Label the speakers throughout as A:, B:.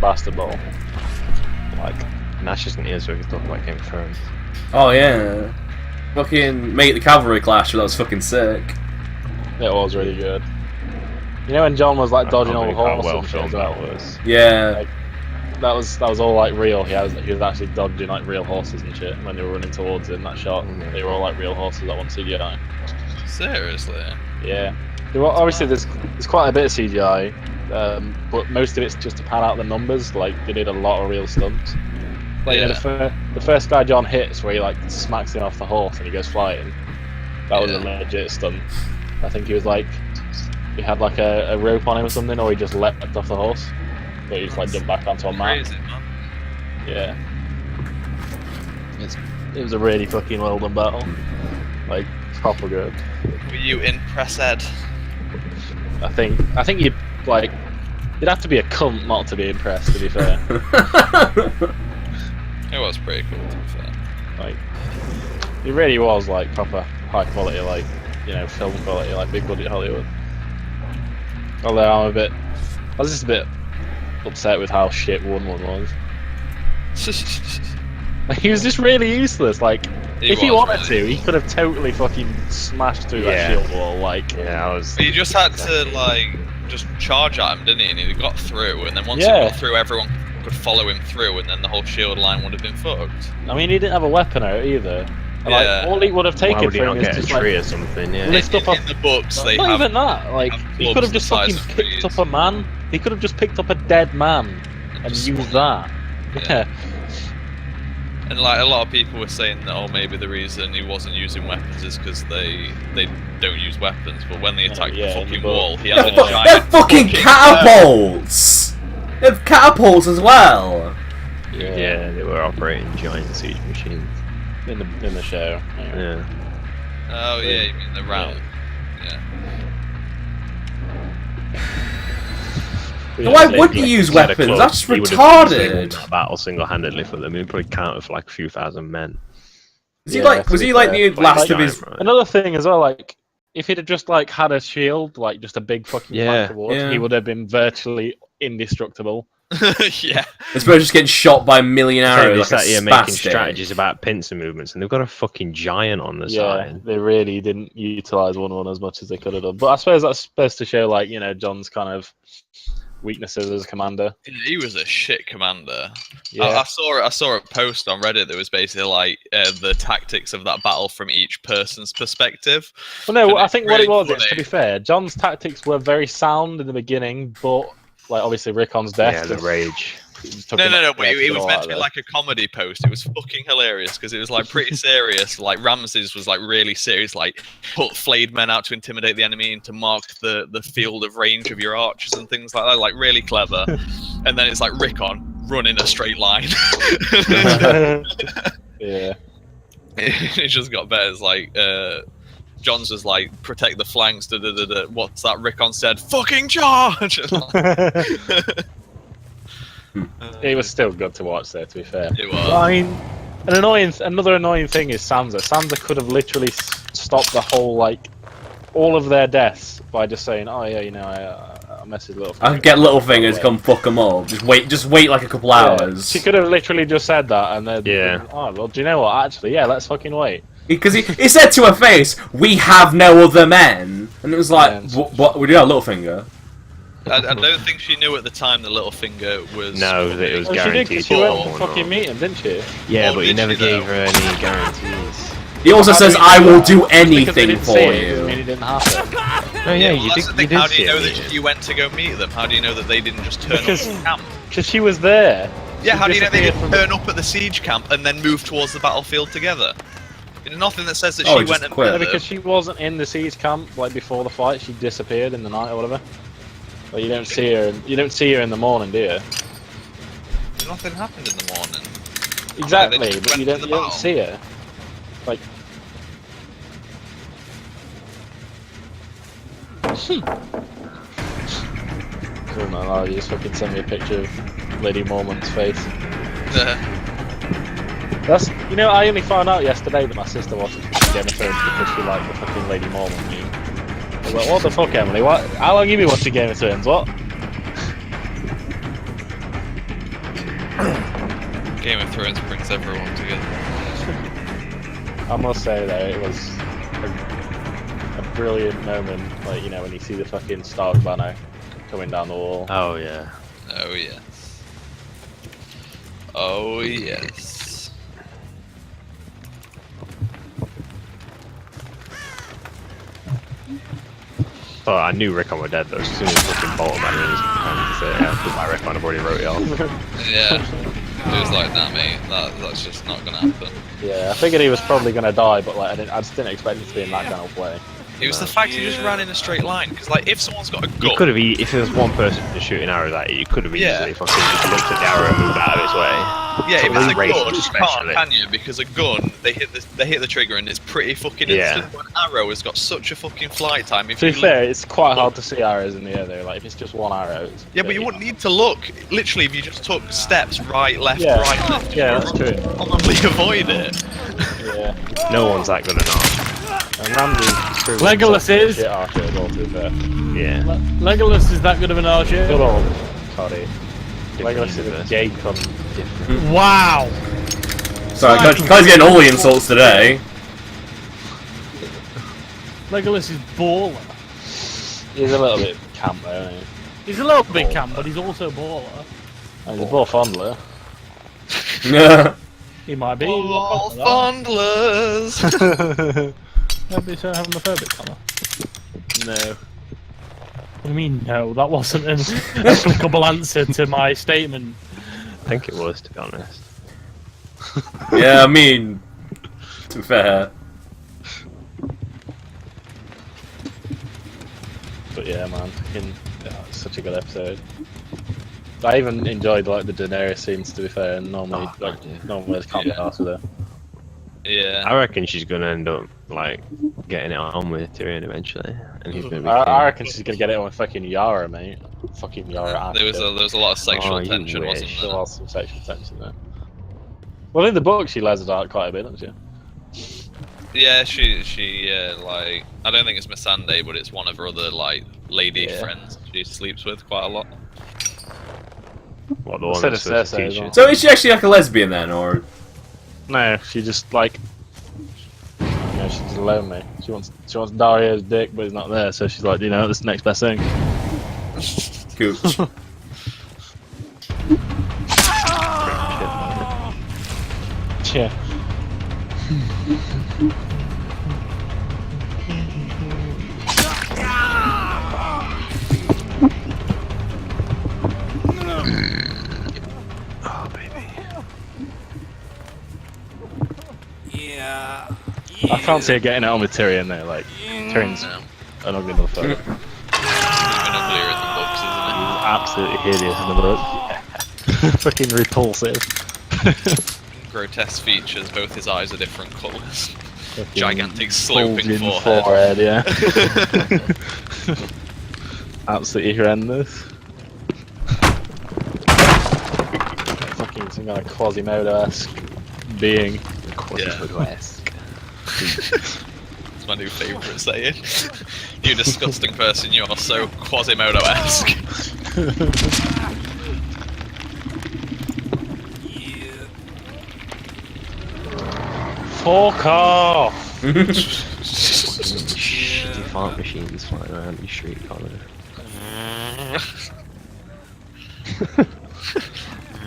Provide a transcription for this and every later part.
A: Bastard Ball.
B: Like, and that's just an ears we could talk about Game of Thrones.
C: Oh yeah. Fucking Meet the Cavalry Clash, that was fucking sick.
A: It was really good. You know when John was like dodging all the
B: How
A: horses
B: well
A: and shit as
B: filmed
A: well?
B: that was.
C: Yeah.
A: Like, that was all like real. He was actually dodging like real horses and shit when they were running towards him. That shot, they were all like real horses that one CGI.
D: Seriously?
A: Yeah. There were, obviously, there's quite a bit of CGI, but most of it's just to pad out the numbers. Like they did a lot of real stunts. Like
D: Yeah.
A: the first guy John hits, where he like smacks him off the horse and he goes flying. That was a legit stunt. I think he was like, he had like a rope on him or something, or he just leapt off the horse, but he just like jumped back onto a mat.
D: Crazy, man.
A: Yeah. It was a really fucking well done battle. Like proper good.
D: Were you impressed, Ed?
A: I think you'd like, you'd have to be a cunt not to be impressed. To be fair,
D: It was pretty cool, to be fair.
A: like it really was like proper high quality, like film quality, like big budget Hollywood. Although I was just a bit upset with how shit 1-1 was. Like, he was just really useless. Like if he wanted to, he could have totally fucking smashed through that shield wall. Like
D: He just had to like just charge at him, didn't he? And he got through, and then once he got through, everyone could follow him through, and then the whole shield line would have been fucked.
A: I mean, he didn't have a weapon out either. And, like, all he would have taken
B: Why would he
A: from
B: not
A: him is
B: get a
A: just
B: tree
A: like,
B: or something? Yeah.
A: lift up
D: In the books, they
A: not
D: have
A: even that. Like he could have just
D: clubs the
A: fucking
D: size of
A: picked
D: trees.
A: up a man. He could have just picked up a dead man and
D: just
A: used
D: swung
A: that.
D: Yeah.
A: Yeah.
D: And like a lot of people were saying that, oh, maybe the reason he wasn't using weapons is because they don't use weapons. But when they attacked the
A: in the
D: fucking
A: book.
D: wall, he had a
C: They're
D: giant
C: fucking catapults! They have catapults as well!
B: Yeah, they were operating giant siege machines.
A: In the show.
B: Yeah.
D: Oh yeah, you mean the round? Yeah.
C: Why would you use weapons? That's
B: He would have
C: retarded!
B: that battle single-handedly for them. He'd probably count with like a few thousand men.
C: Was he like the last of his...
A: Another thing as well, like if he'd have just like had a shield, like just a big fucking plank of wood, he would have been virtually indestructible.
D: Yeah.
C: I suppose just getting shot by a million arrows like
B: sat
C: a
B: here making
C: spastic.
B: strategies about pincer movements, and they've got a fucking giant on the side.
A: They really didn't utilize 1-1 as much as they could have done. But I suppose that's supposed to show, like, John's kind of weaknesses as a commander.
D: He was a shit commander.
A: Yeah.
D: I saw a post on Reddit that was basically like the tactics of that battle from each person's perspective.
A: Well, no,
D: And
A: I think
D: it's
A: what it
D: really
A: was,
D: funny.
A: to be fair, John's tactics were very sound in the beginning, but like obviously Rickon's death.
B: Yeah, the rage.
D: No, but it was meant to be like a comedy post. It was fucking hilarious because it was like pretty serious. Like Ramses was like really serious, like put flayed men out to intimidate the enemy and to mark the field of range of your archers and things like that. Like really clever. And then it's like Rickon run in a straight line.
A: Yeah.
D: It just got better. It's like John's just like protect the flanks. What's that? Rickon said, "Fucking charge!"
A: It was still good to watch there, to be fair.
D: It was.
A: I mean, another annoying thing is Sansa. Sansa could have literally stopped the whole, like, all of their deaths by just saying, "Oh yeah, I messaged Littlefinger.
C: I could get Littlefinger to come fuck them up. Just wait like a couple hours.
A: She could have literally just said that, and then oh well, do you know what? Actually, yeah, let's fucking wait.
C: Because he said to her face, "We have no other men," and it was like, "What? We do have Littlefinger."
D: I don't think she knew at the time that Littlefinger was.
B: No, that it was
A: Well, she did, 'cause
B: guaranteed.
A: she went
B: or
A: to fucking
B: not.
A: meet him, didn't she?
B: Yeah,
D: Oh,
B: but he
D: did
B: never
D: she, though?
B: gave her any guarantees.
C: He also
A: How
C: says,
A: do you
C: "I
A: know
C: will
A: that?
C: do
A: Because they
C: anything
A: didn't
C: for
A: see it, doesn't mean
C: you."
A: it didn't happen.
B: Oh yeah,
D: Well,
B: you
D: that's the
B: did.
D: thing.
B: You did
D: How do
B: see
D: you know
B: it.
D: that you went to go meet them? How do you know that they didn't just turn
A: Because-
D: up at the camp?
A: Because she was there.
D: Yeah,
A: She
D: how do you know they
A: disappeared
D: didn't turn up at the siege camp and then move towards the battlefield together? There's nothing that says that
C: Oh,
D: she
C: just
D: went and
C: quit.
D: met
A: No,
D: them.
A: because she wasn't in the siege camp like before the fight. She disappeared in the night or whatever. But you don't see her. You don't see her in the morning, do you?
D: Nothing happened in the morning.
A: Exactly,
D: they just
A: but
D: went
A: you
D: to
A: don't,
D: the
A: you don't
D: battle.
A: see her. Like. Oh no, you just fucking send me a picture of Lady Mormont's face. That's, I only found out yesterday that my sister watches Game of Thrones because she liked the fucking Lady Mormont meme. I was like, what the fuck, Emily? How long you been watching Game of Thrones? What?
D: Game of Thrones brings everyone together.
A: I must say though, it was a brilliant moment, like, you know, when you see the fucking Stark banner coming down the wall.
B: Oh yeah.
D: Oh yes. Oh yes.
B: Oh, I knew Rickon were dead though. As soon as fucking Bolt man was to say, yeah, put my Rickon, I've already wrote it off.
D: Yeah. It was like, nah, mate, that's just not gonna happen.
A: Yeah, I figured he was probably gonna die, but like I just didn't expect him to be in that kind of way.
D: It was the fact he just ran in a straight line, because like, if someone's got a gun...
B: You could have, if there was one person just shooting arrows at you, you could have easily fucking just looked at the arrow and moved out of its way.
D: Yeah, if it's a gun, you
B: especially.
D: can't, can you? Because a gun, they hit the trigger and it's pretty fucking instant. But an arrow has got such a fucking flight time. If
A: to be fair, it's quite hard to see arrows in the air though, like if it's just one arrow.
D: Yeah, but you wouldn't need to look. Literally, if you just took steps right, left,
A: Yeah.
D: right, left,
A: Yeah, that's true.
D: probably avoid it.
A: Yeah.
B: No one's that good enough.
A: And Ramsey's proven
E: Legolas
A: such a
E: is.
A: shit archer as well, to be fair.
B: Yeah.
E: Legolas is that good of an archer?
A: Good old Coddy. Legolas is a gay cunt.
E: Wow!
C: Sorry, guys getting all the insults today.
E: Legolas is baller.
A: He's a little bit camp though, isn't he?
E: He's a little bit camp, but he's also baller.
A: And he's a ball fondler.
E: He might be.
D: All fondlers!
E: Maybe so having a homophobic Connor.
A: No.
E: What do you mean, no? That wasn't an applicable answer to my statement.
B: I think it was, to be honest.
C: Yeah, I mean, to be fair.
A: But yeah, man, fucking, it's such a good episode. I even enjoyed like the Daenerys scenes, to be fair, and normally normally I can't be arsed with her.
D: Yeah.
B: I reckon she's gonna end up like getting it on with Tyrion eventually, and he's gonna be.
A: I reckon she's gonna get it on with fucking Yara, mate. Fucking Yara.
D: There was a lot of sexual tension, wasn't
A: There
D: there?
A: was some sexual tension there. Well, in the book, she lays it out quite a bit, doesn't she?
D: Yeah, she like, I don't think it's Missandei, but it's one of her other like lady friends she sleeps with quite a lot.
B: What, the one
A: Instead
B: that's
A: of
B: supposed to
A: Cersei
B: teach
A: as
B: you?
A: well.
C: So is she actually like a lesbian then, or?
A: No, she just like, you know, she's just lonely. She wants Dario's dick, but he's not there, so she's like, you know, this is the next best thing.
C: Gooch.
A: Yeah.
B: Oh baby.
A: I fancy her getting it on with Tyrion though, like, Tyrion's an ugly motherfucker.
D: Even uglier in the books, isn't
A: He's absolutely hideous in the book. Fucking repulsive.
D: it? Grotesque features, both his eyes are different colours. Gigantic sloping
A: bulging
D: forehead.
A: yeah. Absolutely horrendous. Fucking some kind of Quasimodo-esque being.
B: Quasimodo-esque.
D: It's my new favourite saying. You disgusting person, you are so Quasimodo-esque.
A: Fuck off!
B: Shitty fart machines flying around the street corner.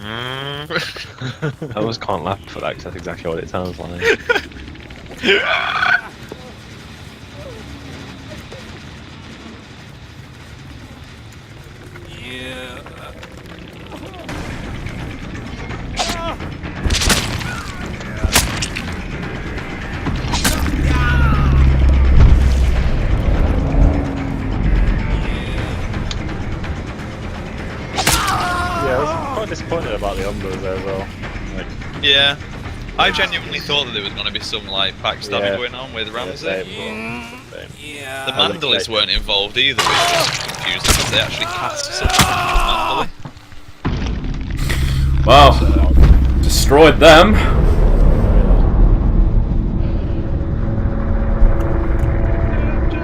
B: I almost can't laugh for that because that's exactly what it sounds like.
A: Yeah, I was quite disappointed about the Umbers there as well. Like,
D: Yeah. I genuinely thought that there was going to be some like backstabbing
A: Yeah.
D: going on with Ramsay.
A: same.
D: The Mandalis weren't involved either, which was confusing because they actually cast some Mandalay.
C: Wow. Destroyed them.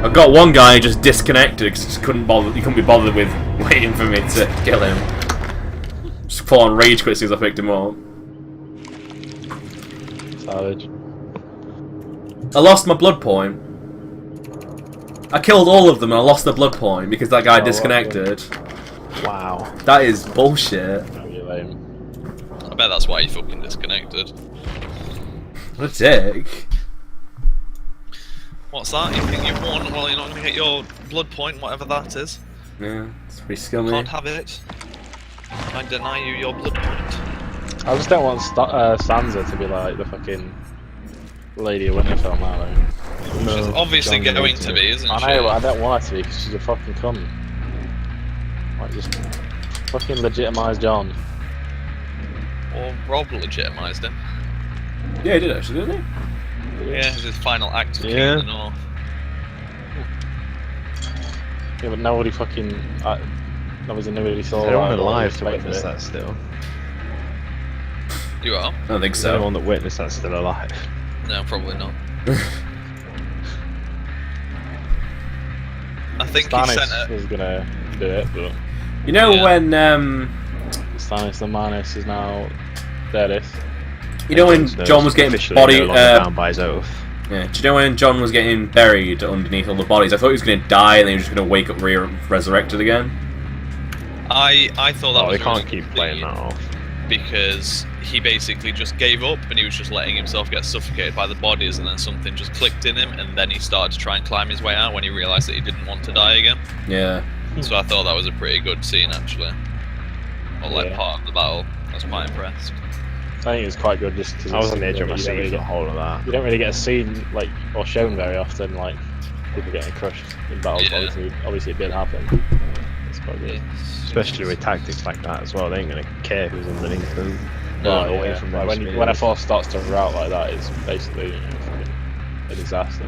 C: I got one guy who just disconnected because he just couldn't bother. He couldn't be bothered with waiting for me to kill him. Just full on rage quit as soon as I picked him up.
A: Savage.
C: I lost my blood point. I killed all of them and I lost the blood point because that guy disconnected.
B: Wow.
C: That is bullshit.
A: That'd be lame.
D: I bet that's why he fucking disconnected.
C: What a dick.
D: What's that? You think you've won? Well, you're not going to get your blood point, whatever that is.
C: Yeah, it's pretty scummy.
D: Can't have it. I deny you your blood point.
A: I just don't want Sansa to be like the fucking Lady of Winterfell now.
D: She's obviously going to be, isn't she?
A: I know, but I don't want her to be because she's a fucking cunt. Like, just fucking legitimise Jon.
D: Or Rob legitimised him.
C: Yeah, he did actually, didn't he?
D: Yeah, it was his final act of King
B: Yeah.
D: of the North.
A: Yeah, but nobody fucking. Obviously, nobody saw
B: They're
A: that
B: on
A: or
B: alive to
A: expected
B: witness
A: it.
B: that still.
D: You are?
C: I don't think
B: Is anyone
C: so.
B: that witnessed that still alive?
D: No, probably not. I think he sent
A: Stannis
D: it.
A: was gonna do it, but
C: You know
D: Yeah.
C: when
A: Stannis the Manus is now deadest.
C: you know when John was getting
B: Officially
C: body
B: no longer bound by his oath.
C: yeah, do you know when John was getting buried underneath all the bodies? I thought he was gonna die and then he was just gonna wake up resurrected again.
D: I thought that
B: Oh,
D: was
B: they can't
D: really
B: keep
D: good
B: playing
D: scene
B: that off.
D: because he basically just gave up and he was just letting himself get suffocated by the bodies, and then something just clicked in him, and then he started to try and climb his way out when he realised that he didn't want to die again.
C: Yeah.
D: So I thought that was a pretty good scene actually, or like
A: Yeah.
D: part of the battle. I was quite impressed.
A: I think it's quite good just because
B: I was on the edge of my seat for the
A: You
B: whole of that.
A: don't really get a scene like or shown very often, like people getting crushed in battles.
D: Yeah.
A: Obviously, it did happen. It's quite good.
B: Especially with tactics like that as well. They ain't gonna care who's underneath them.
D: No,
A: Right,
B: away
A: yeah.
B: from
A: Like,
B: those
A: when a
B: spears.
A: force starts to rout like that, it's basically fucking a disaster.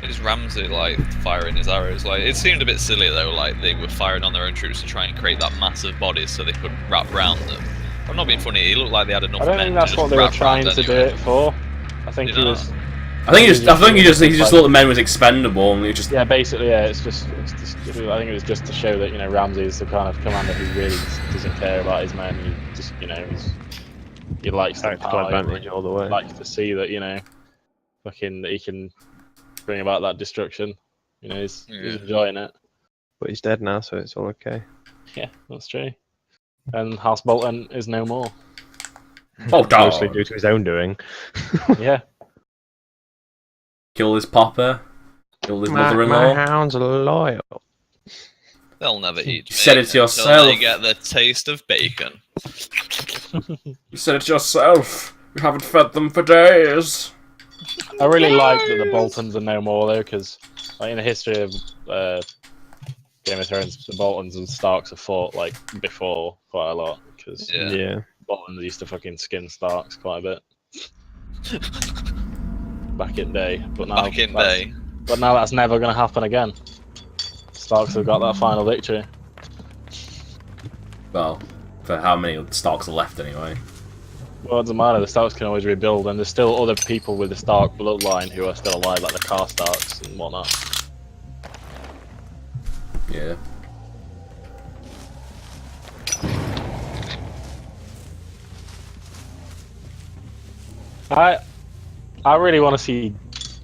D: Is Ramsay like firing his arrows? Like it seemed a bit silly though. Like they were firing on their own troops to try and create that massive body so they could wrap round them. I'm not being funny. It looked like they had enough
A: I don't
D: men
A: think
D: to
A: that's
D: just
A: what they were
D: wrap
A: trying
D: round
A: to do
D: anyway.
A: it for. I think
D: You
A: he
D: know?
A: was.
C: I think he just thought the men was expendable and he just
A: Yeah, basically, yeah. It's just. I think it was just to show that Ramsay is the kind of commander who really doesn't care about his men. He just he likes the
B: Tactical
A: power.
B: advantage all the way.
A: He likes to see that fucking that he can bring about that destruction. He's enjoying it.
B: But he's dead now, so it's all okay.
A: Yeah, that's true. And House Bolton is no more.
C: oh
B: Mostly
C: dog.
B: due to his own doing.
A: Yeah.
C: Kill his papa. Kill his
B: My
C: mother-in-law.
B: hounds are loyal.
D: They'll never eat.
C: You said
D: me
C: it
D: until
C: yourself.
D: They get the taste of bacon.
C: You said it yourself. You haven't fed them for days.
A: I really like that the Boltons are no more though, because in the history of Game of Thrones, the Boltons and Starks have fought like before quite a lot. Because
D: Yeah.
A: Boltons used to fucking skin Starks quite a bit back in day, but now But now that's never going to happen again. Starks have got that final victory.
C: Well, for how many Starks are left anyway.
A: Well, it doesn't matter. The Starks can always rebuild, and there's still other people with the Stark bloodline who are still alive, like the Karstarks and whatnot.
C: Yeah.
A: I really want to see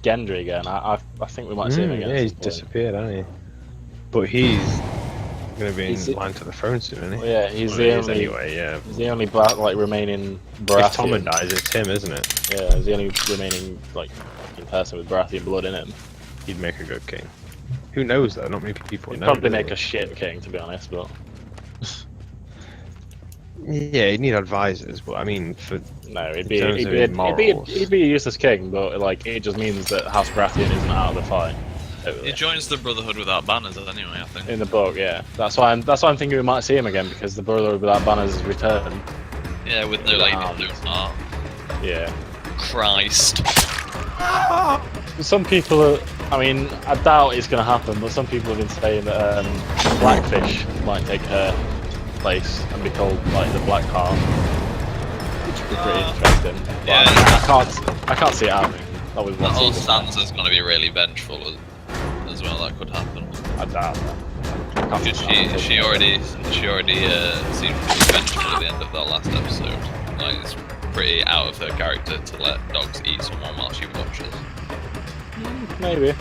A: Gendry again. I think we might see him again.
B: Yeah,
A: at
B: he's
A: some point.
B: disappeared, hasn't he? But he's going to be
A: He's-
B: in line to the throne soon, isn't he?
A: Well, yeah, he's
B: Well,
A: the
B: he is
A: only.
B: anyway, yeah.
A: He's the only remaining Baratheon.
B: If Tommen dies, it's him, isn't it?
A: Yeah, he's the only remaining fucking person with Baratheon blood in him.
B: He'd make a good king. Who knows though? Not many people
A: He'd
B: know.
A: probably
B: do
A: make
B: they?
A: a shit king, to be honest. But
B: Yeah, he'd need advisors, but I mean, for
A: no,
B: In terms of morals.
A: he'd be a useless king. But like, it just means that House Baratheon isn't out of the fight. Totally.
D: He joins the Brotherhood without banners anyway, I think.
A: In the book, yeah. That's why I'm thinking we might see him again because the Brotherhood without banners has returned.
D: Yeah, with no
A: With
D: lady
A: arms.
D: blue heart.
A: Yeah.
D: Christ.
A: Some people are. I mean, I doubt it's going to happen, but some people have been saying that Blackfish might take her place and be called like the Black Heart, which would be pretty interesting. But
D: Yeah.
A: I can't see it happening. That was
D: That
A: one
D: whole
A: season.
D: Sansa's gonna be really vengeful as well, that could happen.
A: I doubt that. can't.
D: She already seemed pretty vengeful at the end of that last episode. Like it's pretty out of her character to let dogs eat someone while she watches.
A: Maybe.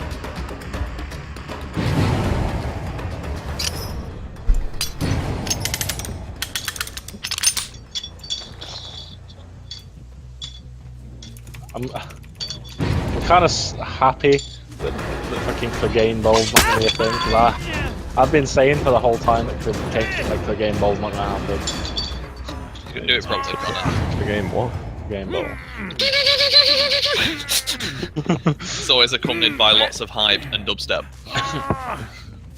A: I'm kind of happy that fucking Clegane Bowl's not going to be a thing, because I've been saying for the whole time that Clegane Bowl's not going to happen.
D: You can do it properly, Connor.
B: The game what?
A: Clegane Bowl.
D: It's always accompanied by lots of hype and dubstep.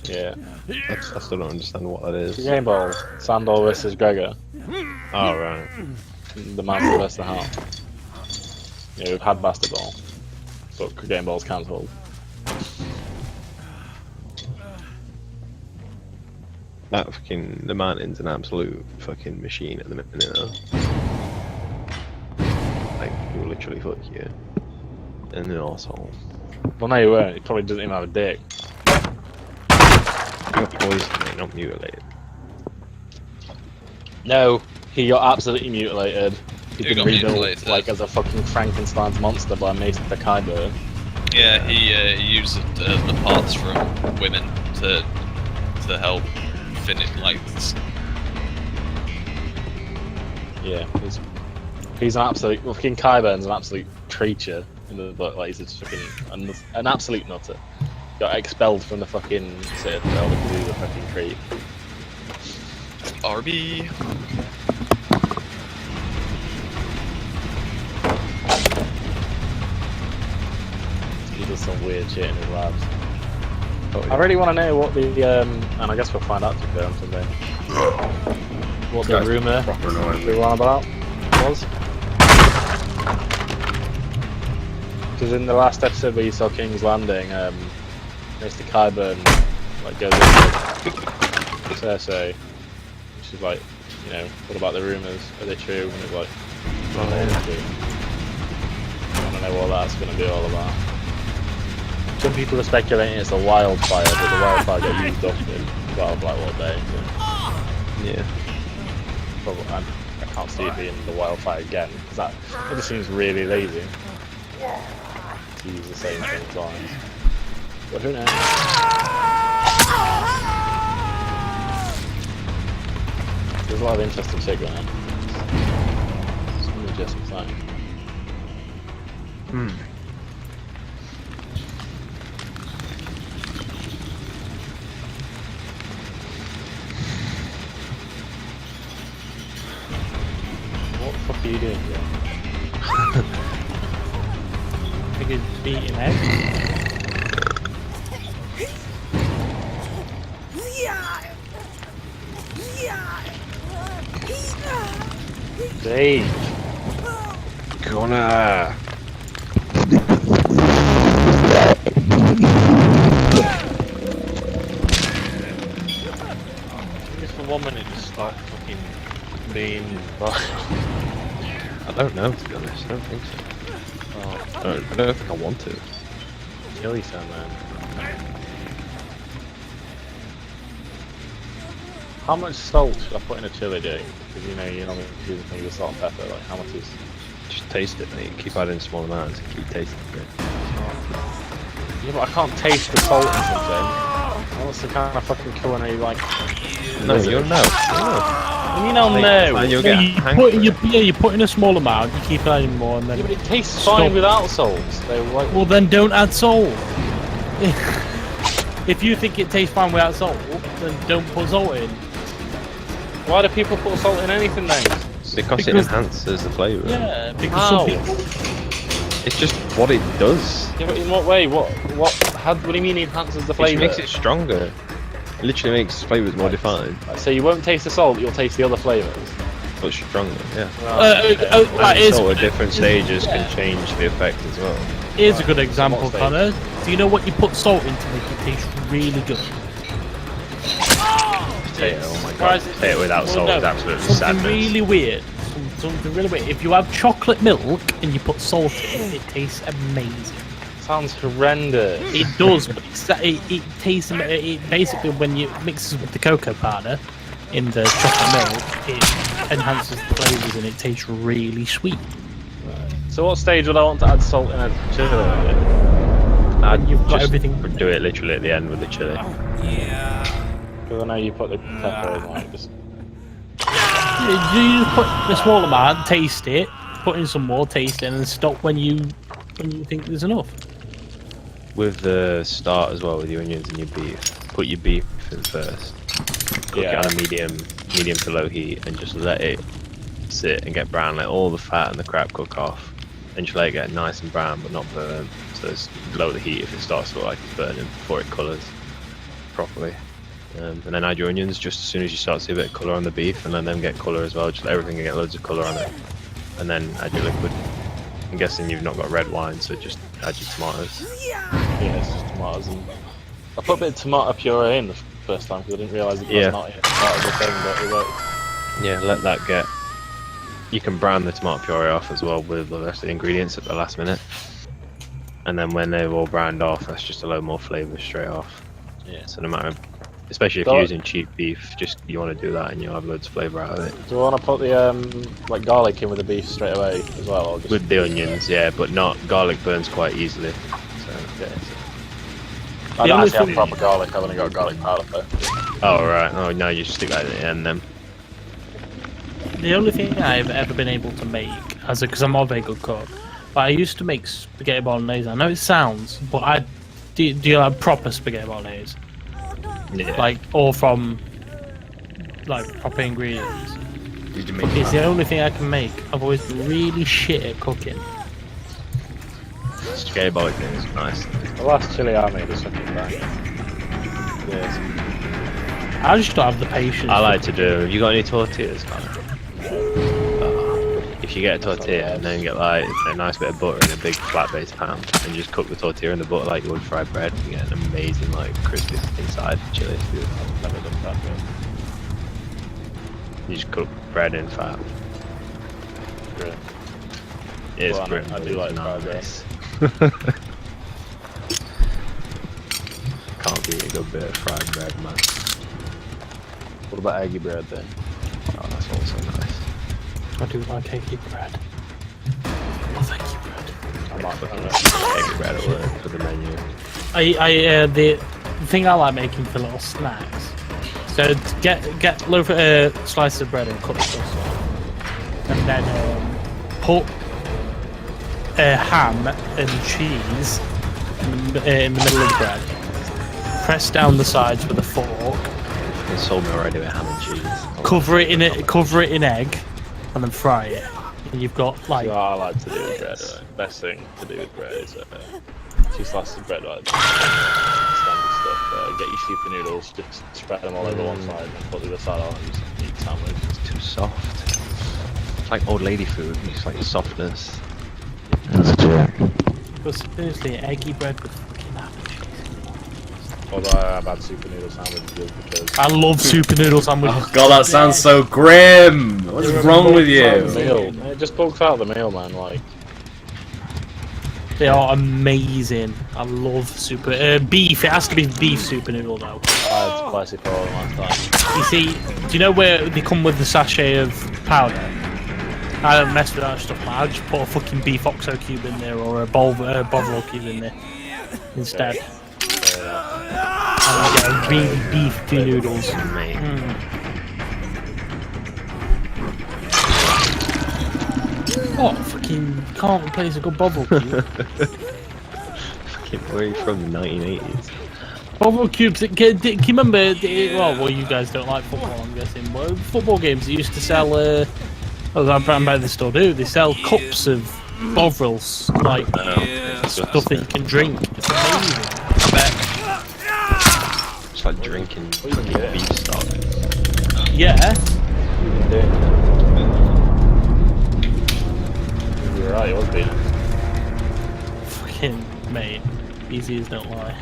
A: Yeah.
B: I still don't understand what that is.
A: Clegane Bowl. Sandor versus Gregor.
B: Oh, right.
A: The Master versus the Heart. Yeah, we've had Bastard Ball, but Clegane Bowl's cancelled.
B: That fucking, the Martin's an absolute fucking machine at the minute, though. Like, he'll literally fuck you. And an arsehole.
A: Well, no, you won't. He probably doesn't even have a dick.
B: You got poisoned, mate, not mutilated.
A: No, he got absolutely mutilated. He's
D: Who
A: been
D: got
A: rebuilt
D: mutilated?
A: like as a fucking Frankenstein's monster by Mason the Kyber.
D: Yeah, he used the parts from women to help finish like.
A: Yeah, he's an absolute. Well, fucking Kyburn's an absolute creature in the book. Like he's just fucking an absolute nutter. Got expelled from the fucking Citadel because he was a fucking creep.
D: RB.
A: He does some weird shit in his labs.
B: Oh,
A: I really want to know what the and I guess we'll find out today on Sunday. What the rumor
B: proper annoying.
A: we were on about was. Because in the last episode where you saw King's Landing, Mr. Kyburn like goes into Cersei. She's like, you know, what about the rumours? Are they true? And it's like, well, they're true. I want to know what that's going to be all about. Some people are speculating it's a wildfire, but the wildfire got used up in about like what day? So
B: Yeah.
A: probably, I can't see it being the wildfire again because that it just seems really lazy to use the same thing twice. But who knows? There's a lot of interesting shit going on. It's really just exciting. What the fuck are you doing here?
E: I think he's beating egg.
A: Dave!
B: Connor!
A: Just for 1 minute, just start fucking being.
B: I don't know, to be honest. I don't think so. I don't think I want to.
A: Kill yourself, man. How much salt should I put in a chili, Jake? Because you know you're not using things with salt and pepper. Like, how much is?
B: Just taste it, mate. Keep adding small amounts and keep tasting it.
A: Yeah, but I can't taste the salt in something. What's the kind of fucking culinary like?
B: No, you'll know.
E: You don't know.
B: And you'll
E: Yeah,
B: get
E: you
B: hankering.
E: put in a small amount, you keep adding more, and then.
A: Yeah, but it tastes
E: Stop.
A: fine without salt. They're like,
E: Well, then don't add salt. If you think it tastes fine without salt, then don't put salt in.
A: why do people put salt in anything then?
B: Because it
E: Because-
B: enhances the flavour.
E: Yeah, because
A: How?
E: some people.
B: It's just what it does.
A: Yeah, but in what way? What do you mean it enhances the
B: It
A: flavour?
B: makes it stronger. It literally makes flavours more defined,
A: So you won't taste the salt, you'll taste the other flavours.
B: but stronger. Yeah.
E: That is.
B: So at different stages can change the effect as well.
E: Here's a good example,
A: what stage?
E: Connor. Do you know what you put salt in to make it taste really good?
B: Potato, oh my
E: Whereas
B: god. Potato without salt is absolutely
E: something
B: sadness.
E: really weird. Something really weird. If you have chocolate milk and you put salt in it, it tastes amazing.
A: Sounds horrendous.
E: It does, but it tastes. It basically, when you mixes with the cocoa powder in the chocolate milk, it enhances the flavours and it tastes really sweet.
A: So what stage would I want to add salt in a chili?
E: You've got
B: Just
E: everything.
B: do it literally at the end with the chili.
A: Because I know you put the pepper in, like, just...
E: You just put a small amount, taste it, put in some more, taste it, and then stop when you think there's enough.
B: With the start as well, with your onions and your beef, put your beef in first. Cook it on a medium to low heat, and just let it sit and get brown. Let all the fat and the crap cook off, and just let it get nice and brown but not burn. So it's lower the heat if it starts to look like it's burning before it colours properly. And then add your onions just as soon as you start to see a bit of colour on the beef, and let them get colour as well. Just let everything get loads of colour on it, and then add your liquid. I'm guessing you've not got red wine, so just add your tomatoes.
A: Yeah, it's just tomatoes. And I put a bit of tomato puree in the first time because I didn't realise it was not part of the thing, but it worked.
B: Yeah, let that get... You can brown the tomato puree off as well with the rest of the ingredients at the last minute. And then when they've all browned off, that's just a load more flavour straight off.
A: Yeah.
B: So no matter... Especially if you're using cheap beef, just you want to do that and you'll have loads of flavour out of it.
A: Do you want to put the like garlic in with the beef straight away as well? Or just...
B: With the onions, yeah, but not... Garlic burns quite easily. So,
A: yeah, I don't actually have proper garlic, I've only got garlic powder though.
B: Oh right, oh no, you just stick that at the end then.
E: The only thing I've ever been able to make, because I'm not a very good cook, but I used to make spaghetti bolognese. I know it sounds, but do you like proper spaghetti bolognese?
B: Yeah.
E: Like, all from like proper ingredients.
B: Did you make
E: It's the only thing I can make. I've always been really shit at cooking.
B: Spaghetti bolognese is nice.
A: The last chili I made was fucking bang. Yes.
E: I just don't have the patience.
B: I like to do... Have you got any tortillas, Connor? If you get a tortilla and then get like a nice bit of butter in a big flat base pan and just cook the tortilla in the butter like you would fried bread, you get an amazing like crispy inside chili.
A: I've never done that bit.
B: You just cook bread in fat.
A: Brilliant.
B: It's
A: Well,
B: brilliant.
A: I do like fried bread.
B: nice. Can't beat a good bit of fried bread, man.
A: What about eggy bread then?
B: Oh, that's also nice.
E: I do like eggy bread. Love eggy bread.
A: I might put
B: Egg bread at work for the menu.
E: The thing I like making for little snacks. So get loaf slices of bread and cut stuff, and then put ham and cheese in the middle of the bread. Press down the sides with a fork.
B: They sold me already with ham and cheese.
E: Cover it in egg, and then fry it. And you've got like.
A: So I like to do with bread. Right? Best thing to do with bread is 2 slices of bread, right? Standard stuff. Get your super noodles, just spread them all over one side, and put the other side on, and just eat sandwich.
B: It's too soft. It's like old lady food. It's like softness.
E: But seriously, eggy bread with fucking ham and cheese.
A: Although I've had super noodle sandwiches because
E: I love super noodle sandwiches.
C: Oh god, that sounds so grim! What's wrong with you?
A: It just bulks out the meal, man. Like,
E: They are amazing. I love super beef. It has to be beef super noodle though.
A: I had spicy for all last time.
E: You see, do you know where they come with the sachet of powder? I don't mess with that stuff, man. I just put a fucking beef oxo cube in there or a bovril cube in there instead. And I get a really beefy noodles. Oh, fucking can't replace a good bovril cube.
B: Where are you from? The 1980s.
E: Bovril cubes. Do you remember? Well, you guys don't like football, I'm guessing. Well, football games they used to sell. I bet they still do. They sell cups of bovrils, like stuff that you can drink. It's amazing.
D: I bet.
B: It's like drinking beef stock.
E: Yeah.
A: You're right, it was beef.
E: Fucking mate. Easy as don't lie.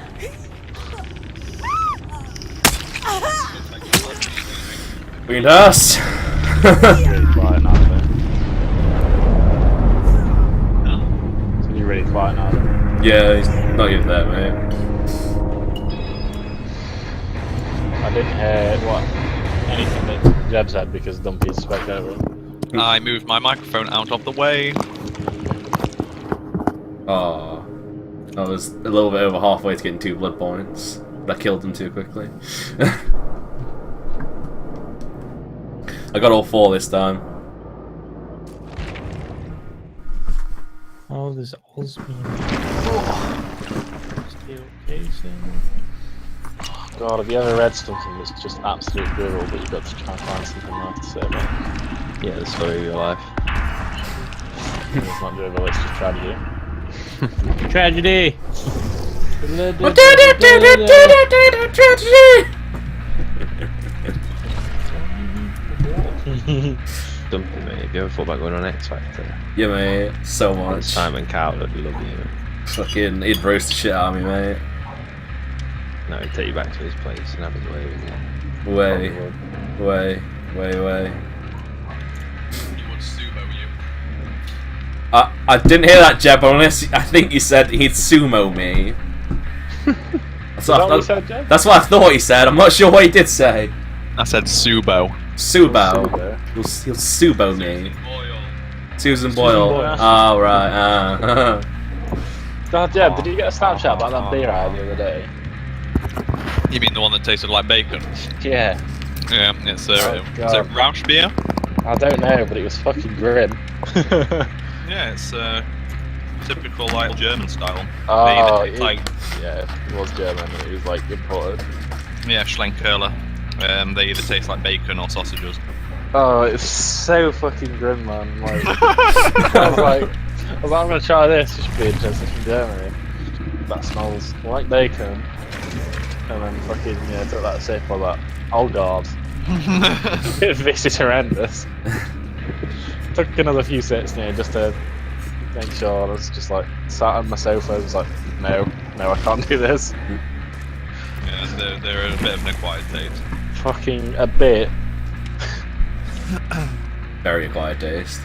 C: Weird ass.
A: Ready to fly it now, then. So you're ready to quiet now. Then.
C: Yeah, he's not even there, mate.
A: I didn't hear anything that Jeb said because Dumpy spoke over him.
D: I moved my microphone out of the way.
C: Oh, I was a little bit over halfway to getting 2 blood points, but I killed him too quickly. I got all 4 this time.
E: Oh, there's Osmium. Steel casing.
A: God, have you ever read something that's just absolute brutal, but you've got to try and find something nice to say about?
B: Yeah, the story of your life.
A: It's not doable, it's just tragedy.
E: Tragedy!
B: Dumpy, mate. Have you ever thought about going on X Factor?
C: Yeah, mate, so much.
B: Simon Cowell would love you.
C: Fucking, he'd roast the shit out of me, mate.
B: No, he'd take you back to his place and have his way with you.
C: Way.
D: He would sumo you.
C: I didn't hear that, Jeb, unless I think you said he'd sumo me.
A: Is that what you said, Jeb?
C: That's what I thought he said. I'm not sure what he did say.
D: I said subo.
C: Subo. He'll subo me. Susan Boyle.
A: Boyle.
C: Oh, right.
A: God, Jeb, did you get a Snapchat about that beer I had the other day?
D: You mean the one that tasted like bacon?
A: Yeah.
D: Yeah, it's
A: Oh,
D: is
A: God.
D: it Rausch beer?
A: I don't know, but it was fucking grim.
D: Yeah, it's typical like German style.
A: Oh,
D: It's like
A: yeah, it was German. It was like imported.
D: yeah, Schlenkerla. They either taste like bacon or sausages.
A: Oh, it's so fucking grim, man. Like, I was like, I'm gonna try this. It should be interesting from Germany. That smells like bacon. And then fucking took that sip. I was like, oh god, this is horrendous. Took another few sips just to make sure. I was just like sat on my sofa. I was like, no, I can't do this.
D: Yeah, they're a bit of an acquired taste.
A: Fucking a bit.
C: Very acquired taste.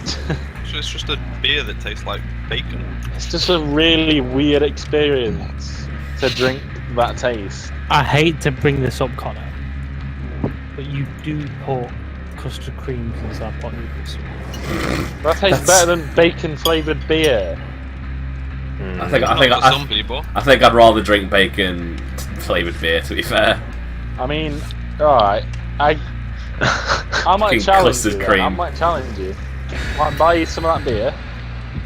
D: So it's just a beer that tastes like bacon.
A: It's just a really weird experience to drink that taste.
E: I hate to bring this up, Connor, but you do put custard creams inside pot noodles.
A: That tastes better than bacon flavoured beer.
C: I think
D: For some people.
C: I think I'd rather drink bacon flavored beer. To be fair,
A: I mean, alright, I might
C: Fucking
A: challenge
C: custard
A: you. Then.
C: cream.
A: I might challenge you. I might buy you some of that beer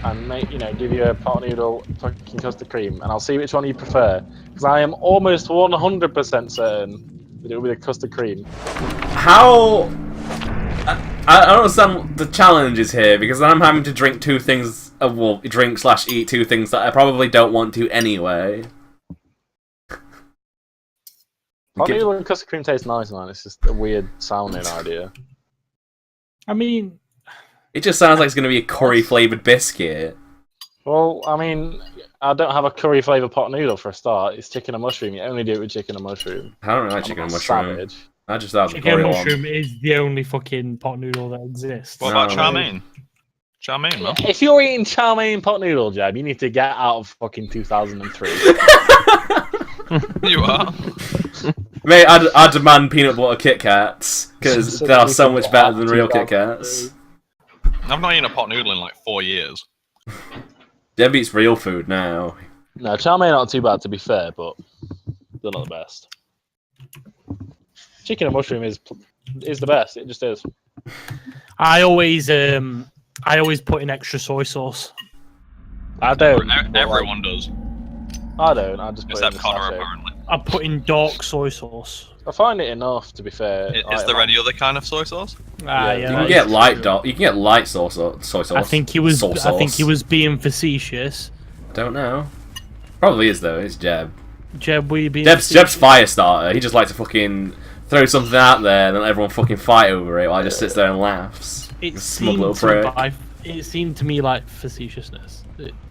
A: and give you a pot noodle fucking custard cream, and I'll see which one you prefer. Because I am almost 100% certain that it will be the custard cream.
C: how? I don't understand the challenges here because I'm having to drink 2 things. Well, drink/eat 2 things that I probably don't want to anyway.
A: Pot noodle and custard cream taste nice, man. It's just a weird sounding idea.
E: I mean,
C: It just sounds like it's going to be a curry flavored biscuit.
A: Well, I mean, I don't have a curry flavoured pot noodle for a start. It's chicken and mushroom. You only do it with chicken and mushroom.
C: I don't like
A: I'm
C: chicken
A: not
C: and mushroom.
A: savage.
C: I just have the
E: chicken
C: curry
E: and
C: one.
E: mushroom is the only fucking pot noodle that exists.
D: What
C: No,
D: about chow mein? Chow mein, man.
A: If you're eating chow mein pot noodle, Jeb, you need to get out of fucking 2003.
D: You are.
C: Mate, I demand peanut butter Kit Kats because they are so much better than real Kit Kats.
D: I've not eaten a pot noodle in like 4 years.
C: Jeb eats real food now.
A: No, chow mein not too bad to be fair, but they're not the best. Chicken and mushroom is the best. It just is.
E: I always put in extra soy sauce.
A: I don't.
D: Everyone does.
A: I don't. I just put it in
D: Except
A: the
D: Connor,
A: sachet.
D: apparently.
E: I put in dark soy sauce.
A: I find it enough to be fair.
D: Is there any other kind of soy sauce?
E: Ah,
A: Yeah,
E: yeah.
C: You
A: Like-
C: can get light You can get light soy sauce.
E: I think he was.
C: Soy
E: I think
C: sauce.
E: he was being facetious.
C: Don't know. Probably is though. It's Jeb.
E: Jeb, were you being?
C: Jeb's fire starter. He just likes to fucking throw something out there and then everyone fucking fight over it while he just sits there and laughs.
E: It
C: Smug little
E: seemed,
C: prick.
E: it seemed to me like facetiousness.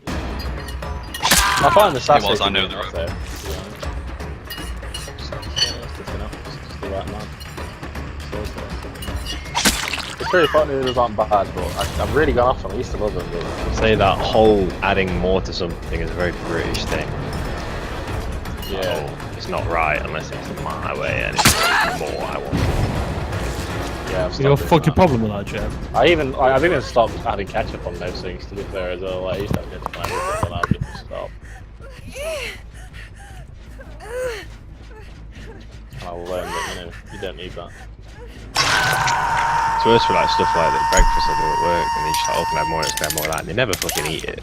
A: I find the sachet.
D: was, I know
A: good
D: the
A: enough,
D: rope.
A: though, to be honest. Just enough. Just the right amount. The curry pot noodles aren't bad, but I've really gone off on. I used to love them. But...
B: Say that whole adding more to something is a very British thing.
A: Yeah.
B: Oh, it's not right unless it's my way and it's more I want.
A: Yeah, I've
E: So your
A: stopped doing
E: fucking
A: that.
E: problem with that, Jeff?
A: I've even stopped adding ketchup on those things, to be fair, as well. Like, I used to have ketchup on everything, but I've just stopped. I'll learn that, you know, you don't need that.
B: It's worse for like stuff like that breakfast I do at work and they just like, oh, can I have more of this, can I have more of that, and they never fucking eat it.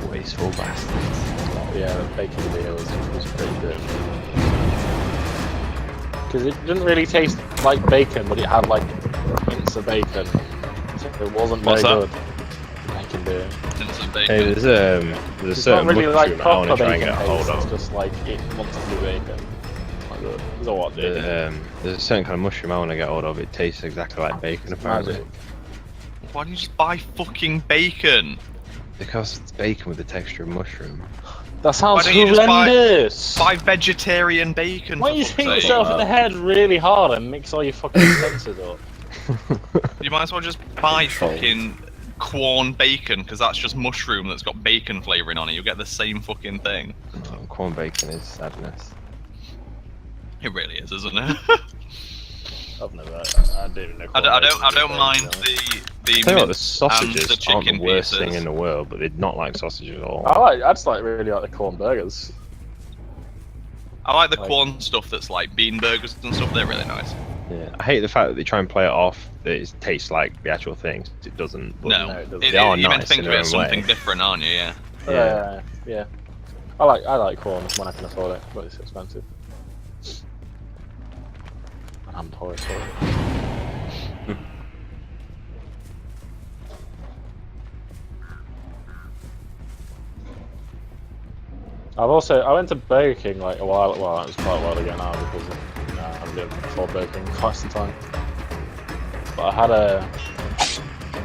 B: Wasteful bastards.
A: Yeah, the bacon deal was pretty good. Because it didn't really taste like bacon, but it had like hints of bacon. So it wasn't very
D: What's that?
A: good. Bacon deal.
D: Since the
B: Hey,
D: bacon.
B: there's a
A: It's
B: certain
A: not really like
B: mushroom I want
A: proper
B: to try and
A: bacon
B: get a hold
A: taste, it's
B: of.
A: just like it wants to be bacon. Like the what, dude?
B: There's a certain kind of mushroom I want to get hold of. It tastes exactly like bacon, apparently.
A: Magic.
D: Why don't you just buy fucking bacon?
B: Because it's bacon with the texture of mushroom.
A: That sounds
D: Why don't you just
A: horrendous!
D: Buy vegetarian bacon.
A: Why
D: for
A: don't you
D: fuck's
A: hit
D: sake.
A: yourself in the head really hard and mix all your fucking senses up?
D: You might as well just buy fucking Quorn bacon, because that's just mushroom that's got bacon flavouring on it. You'll get the same fucking thing.
B: Oh, corn bacon is sadness.
D: It really is, isn't it?
A: I've never. I didn't know.
D: I don't mind the
B: Tell you what, the
D: mince
B: sausages
D: and the
B: aren't
D: chicken
B: the worst
D: pieces.
B: thing in the world, but they're not like sausages at all.
A: I just really like the corn burgers.
D: I like the
A: Like-
D: Quorn stuff that's like bean burgers and stuff. They're really nice.
B: Yeah, I hate the fact that they try and play it off that it tastes like the actual thing. It doesn't. But
D: No,
A: no, it doesn't.
D: It-
B: They are
D: you're meant
B: nice
D: to think
B: in
D: of
B: their
D: it as
B: own
D: something
B: way.
D: different, aren't you? Yeah.
A: Yeah. I like corn when I can afford it, but it's expensive. I'm poor, sorry. I went to Burger King like a while. Well, it was quite a while ago now because I haven't been before Burger King in quite some time. But I had a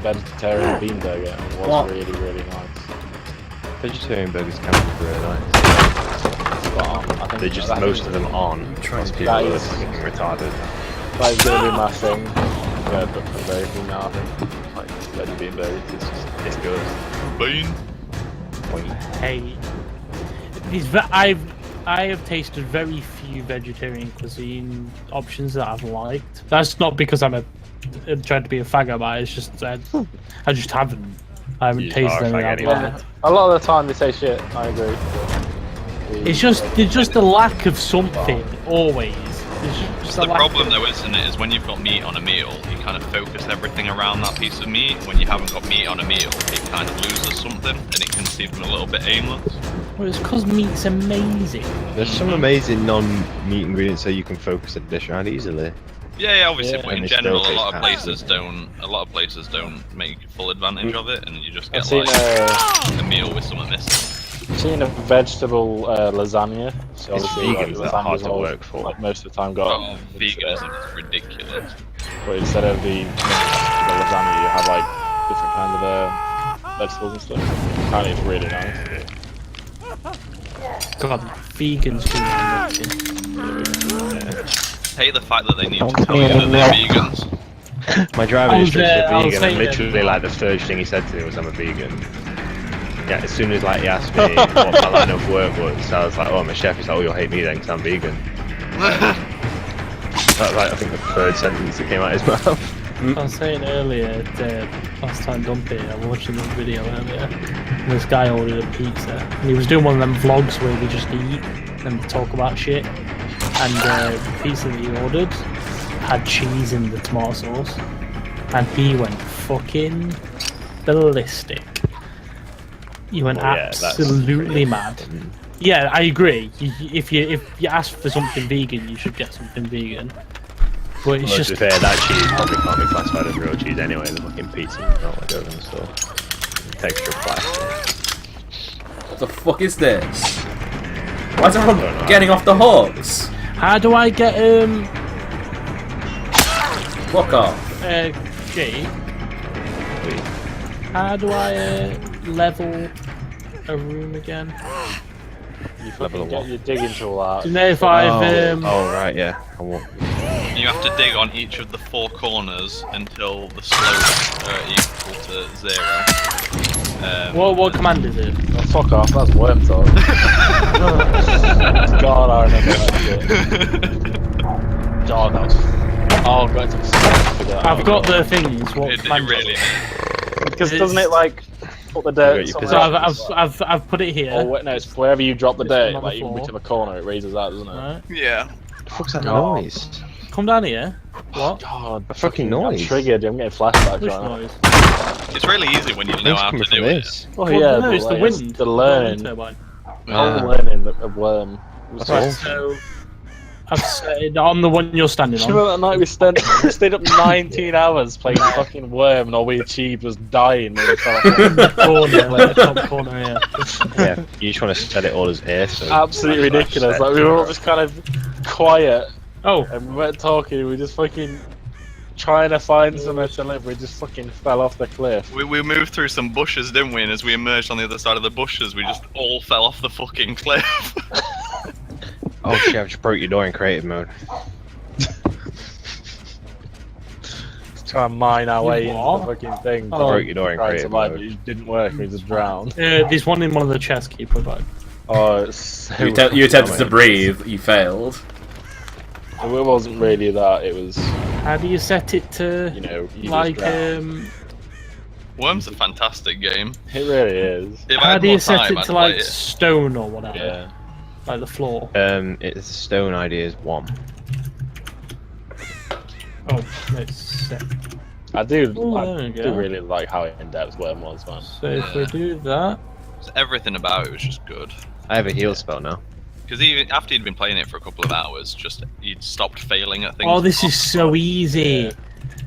A: vegetarian bean burger and it was
C: What?
A: really, really nice.
B: Vegetarian burgers can be really nice.
A: But, I think
B: They're just
A: that
B: most
A: is-
B: of them aren't.
C: Try
B: Most
C: and
B: people
A: that
B: are
A: is-
B: fucking retarded.
A: That is gonna be my thing. Yeah, but for Burger King now, I think like veggie bean burgers. It's good.
D: Bean.
E: Hey, I have tasted very few vegetarian cuisine options that I've liked. That's not because I'm trying to be a faggot about it. It's just I just haven't. I haven't
B: You
E: tasted
B: are a
E: any
B: faggot
E: I've
B: anyway.
E: liked.
A: A lot of the time they say shit. I agree.
E: It's just there's just a lack of something always. There's just a
D: The
E: lack
D: problem
E: of,
D: though, isn't it, is when you've got meat on a meal, you kind of focus everything around that piece of meat. When you haven't got meat on a meal, it kind of loses something, and it can seem a little bit aimless.
E: well, it's because meat's amazing.
B: There's some amazing non-meat ingredients that you can focus a dish around easily.
D: Yeah, obviously,
A: Yeah.
D: but
B: And
D: in
B: they still
D: general, a
B: taste
D: lot of
B: nice.
D: places don't. A lot of places don't make full advantage of it, and you just
A: I've
D: get
A: seen
D: like a meal with something missing.
A: a vegetable lasagna. So
B: It's
A: obviously,
B: vegans that are
A: lasagna's
B: hard to
A: always,
B: work for.
A: like, most of the time got.
D: Oh, veganism is ridiculous.
A: But instead of the lasagna, you have like different kinds of vegetables and stuff. Apparently, it's really nice.
E: God, vegans do nothing.
D: I hate the fact that they need to tell you that they're vegans.
B: My driving
E: I was,
B: instructor's
E: I
B: a
E: was
B: vegan, and
E: saying
B: literally
E: that-
B: like the first thing he said to me was I'm a vegan. Yeah, as soon as like he asked me what my line of work was, I was like, oh, I'm a chef. He's like, oh, you'll hate me then because I'm vegan. That's like I think the third sentence that came out of his mouth.
E: I was saying earlier, last time Dumpy, I was watching this video earlier, and this guy ordered a pizza, and he was doing one of them vlogs where they just eat and talk about shit, and the pizza that he ordered had cheese in the tomato sauce, and he went fucking ballistic. He went
B: Well, yeah, that's
E: absolutely
B: pretty
E: mad.
B: fucking-
E: Yeah, I agree. If you ask for something vegan, you should get something vegan. But it's
B: Well, to
E: just
B: be fair, that cheese probably can't be classified as real cheese anyway. The fucking pizza is not like oven, so texture of plastic.
C: What the fuck is this? Why is everyone getting off the hooks?
E: how do I get
C: Fuck off.
E: Jake? How do I level a room again?
A: You
B: Level
A: fucking
B: of
A: get
B: what?
A: your digging tool out.
E: Do you know if I've
B: Oh right, yeah. I want.
D: You have to dig on each of the 4 corners until the slopes are equal to 0.
E: what command is it?
A: Oh, fuck off, that's worm talk. God, I remember that shit. God, that was. Oh, God, it took so long to figure that
E: I've
A: out.
E: got the things. What
D: It
E: command?
D: really is.
A: Because doesn't it like put the dirt
B: You got your
A: somewhere
E: So
A: else?
E: I've put it here.
A: Oh, wait, no, it's wherever you drop the
E: This
A: dirt,
E: one on
A: like
E: the floor.
A: whichever corner it raises out, doesn't it?
E: Right.
D: Yeah.
B: What the fuck's that
A: God.
B: noise?
E: Come down here. What?
A: God,
B: A fucking noise.
A: I'm triggered. I'm getting flashbacks
E: Which
A: right now.
E: noise?
D: It's really easy when you know
B: Things
D: how to
B: coming
D: do
B: from
D: it.
B: this.
A: Oh
E: Well,
A: yeah,
E: no,
A: but,
E: it's the
A: like,
E: wind.
A: The learn,
E: turbine.
A: the whole learning of worm.
B: That's
E: Right,
B: awesome.
E: so I've set on the one you're standing
A: Do you
E: on.
A: remember that night we stayed up 19 hours playing fucking worm, and all we achieved was dying when we fell off.
E: The corner, like the top corner here.
B: Yeah, you just want to set it all as air. So
A: Absolutely ridiculous. Like we were all just kind of quiet,
E: Oh,
A: and we weren't talking. We were just fucking trying to find somewhere to live. We just fucking fell off the cliff.
D: We moved through some bushes, didn't we? And as we emerged on the other side of the bushes, we just all fell off the fucking cliff.
B: Oh shit! I just broke your door in creative mode.
A: Try and mine our way into
E: what?
A: the fucking thing.
E: Oh.
B: Broke your door in
A: Tried to
B: creative
A: survive,
B: mode.
A: but it didn't work. We just drowned.
E: there's one in one of the chests. Keep providing.
A: Oh, it's so
C: You attempted to
B: Damn it.
C: breathe, you failed.
A: It wasn't really that. It was,
E: How do you set it to
A: you know, you
E: like
A: just drown.
D: Worm's a fantastic game.
A: It really is.
D: If I
E: How
D: had
E: do you
D: more
E: set
D: time,
E: it
D: I'd
E: to
D: play
E: like
D: it.
E: stone or whatever?
A: Yeah.
E: Like the floor.
B: It's the stone idea is 1.
E: Oh, it's set.
A: I do.
E: Ooh,
A: I
E: there we
A: do
E: go.
A: really like how in-depth Worm was, man.
E: So if we do that,
D: Everything about it was just good.
B: I have a heal spell now.
D: Because even after you'd been playing it for a couple of hours, just you'd stopped failing at things.
E: oh, this is so easy.
B: It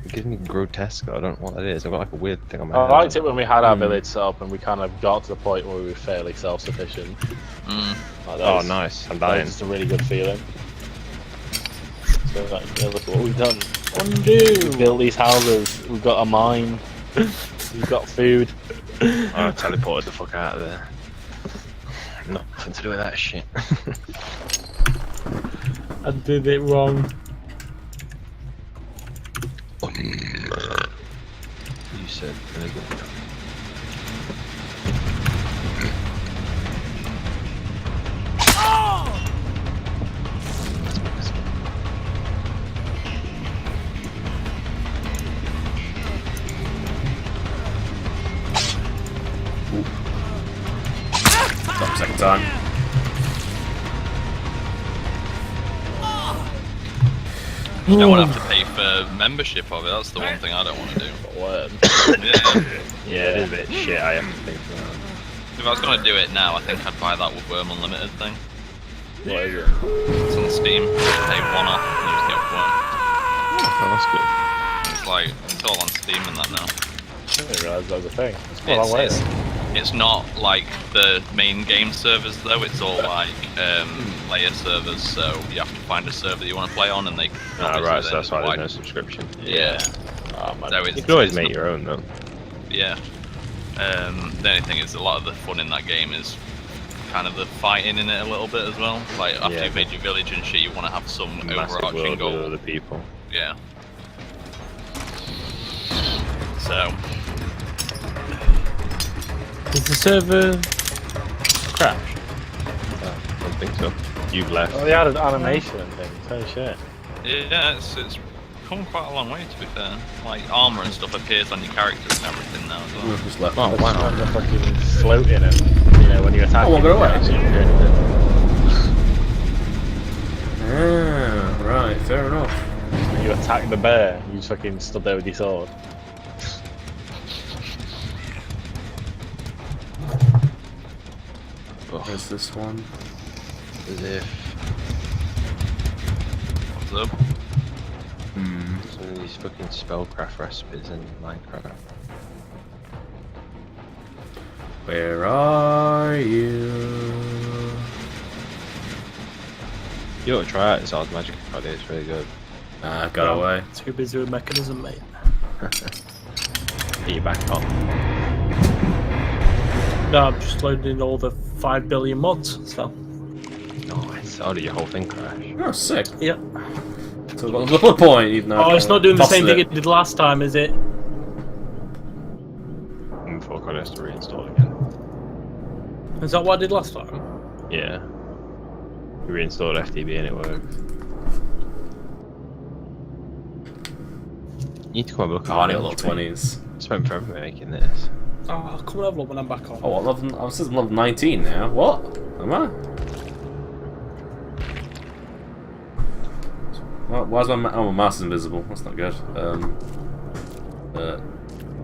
B: gives me grotesque. I don't know what that is. I've got like a weird thing on my
A: I
B: head.
A: liked it when we had our village set up and we kind of got to the point where we were fairly self-sufficient.
D: Mm.
A: Like, that
B: Oh,
A: was-
B: nice. I'm
A: That was
B: dying.
A: just a really good feeling. So, like, yeah, look at what we've done.
E: Undo.
A: We built these houses. We've got a mine. We've got food.
B: I teleported the fuck out of there. Nothing to do with that shit.
E: I did it wrong.
B: You said vinegar.
C: Stop second time.
D: You don't want to have to pay for membership of it. That's the one thing I don't want to do.
A: Worm.
D: Yeah.
B: Yeah, it is a bit shit. I have to think for that.
D: If I was going to do it now, I think I'd buy that with Worm Unlimited thing.
A: What is it?
D: It's on Steam. You pay 1 off and you just get Worm.
B: Oh, that's good.
D: It's like, it's all on Steam and that now.
A: I didn't realise that was a thing. It's quite a long way.
D: It's not like the main game servers though, it's all like player servers, so you have to find a server that you want to play on and they
B: Ah,
D: obviously
B: right, so
D: then
B: that's why
D: wide-
B: there's no subscription.
D: Yeah.
A: Oh, man.
D: So it's,
B: You can always
D: it's
B: make
D: not-
B: your own though.
D: Yeah. The only thing is a lot of the fun in that game is kind of the fighting in it a little bit as well. Like after
B: Yeah,
D: you've made your village and shit, you want to have some
B: Massive
D: overarching
B: world with
D: goal.
B: other people.
D: Yeah. So
E: Is the server crashed?
B: I don't think so. You've left.
A: Oh, they added animation and things. Holy shit.
D: yeah, it's come quite a long way to be fair. Like armor and stuff appears on your characters and everything now as well.
C: Just left.
B: Oh,
A: I just
B: wow.
A: remember fucking floating and, you know, when you attack.
C: Oh, walk it away.
A: When
C: Ah, right, fair enough.
A: you attack the bear, you just fucking stood there with your sword.
C: Where's this one?
B: As if
D: What's up?
B: some of these fucking spellcraft recipes in Minecraft.
C: Where are you?
B: You ought to try out this Odd Magic idea, it's really good.
C: Ah, got away.
E: Too busy with mechanism, mate.
B: Get you back on.
E: No, I'm just loading all the 5 billion mods. So.
B: Nice. How did your whole thing crash?
C: Oh, sick.
E: Yep.
C: So what's the point? Even though
E: Oh, it's not doing the same thing
C: it.
E: it did last time, is it?
B: Before God has to reinstall again.
E: Is that what I did last time?
B: Yeah. You reinstalled FTB and it works. You need to come and look at
C: Hardy
B: our
C: level
B: tree.
C: 20s.
B: Spent forever making this.
E: Oh, I'll come and have a look when I'm back on.
C: Oh, what level? I was level 19 now. What? Am I? Why is my my mouse is invisible? That's not good.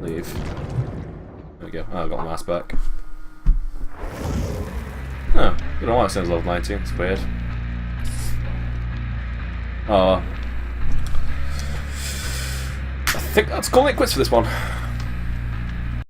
C: Leave. There we go. Oh, I got my mouse back. Oh, you don't want to send level 19. It's weird. Oh. I think that's calling it quits for this one.